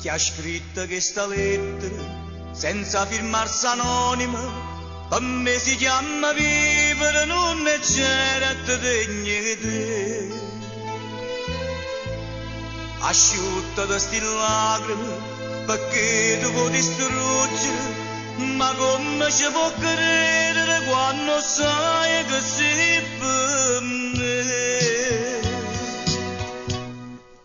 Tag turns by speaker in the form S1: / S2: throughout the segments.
S1: Chi ha scritto questa lettera senza firmarsi anonima, per me si chiama vivere, non è certo degno di te. Asciutta da sti lacrime perché tu vuoi distruggere, ma come ci può credere quando sai che sei per me?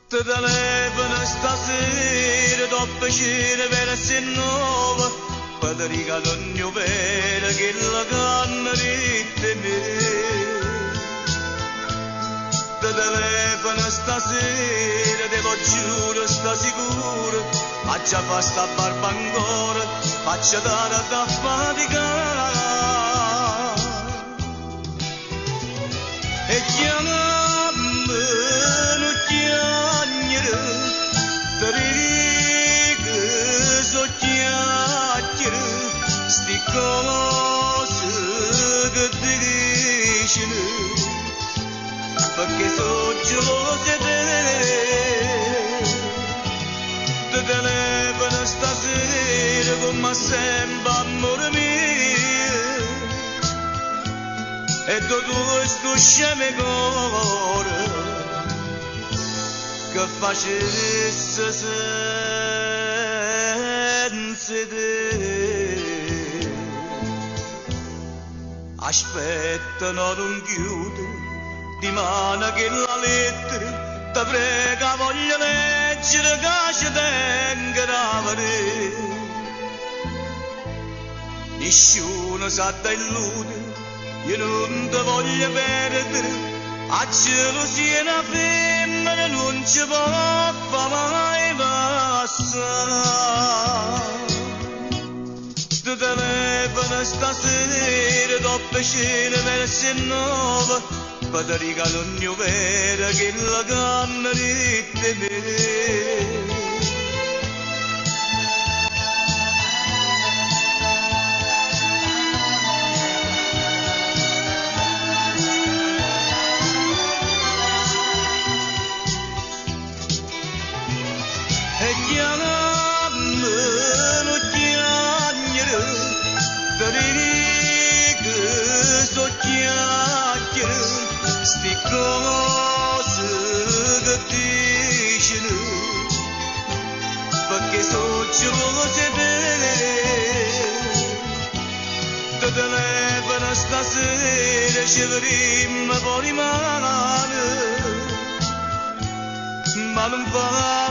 S1: Ti telefono stasera dopo cena per essere nuova, per ti regalare un mio vero che la canna di me. Ti telefono stasera, te lo giuro, sta sicuro, faccia fa sta barba ancora, faccia dare da faticare. E chiamami, non chiagnere, ti dico so chiacchiere, sti cose che ti dicono, perché sono geloso di te. Ti telefono stasera come sempre amore mio, e tu sto scemo cuore che facesse senza te. Aspetta, no, non chiude, di mano che la lettera ti prega, voglio leggere che ci tengo da vedere. Nessuno sa da illudere, io non ti voglio perdere, a gelosia una femmina non ci può mai passare. Ti telefono stasera dopo cena per essere nuova, per ti regalare un mio vero che la canna di me. E chiamami, non chiagnere, ti dico so chiacchiere, sti cose che dicono, perché sono geloso di te. Ti telefono stasera, ci vedremo fuori mano, ma non fa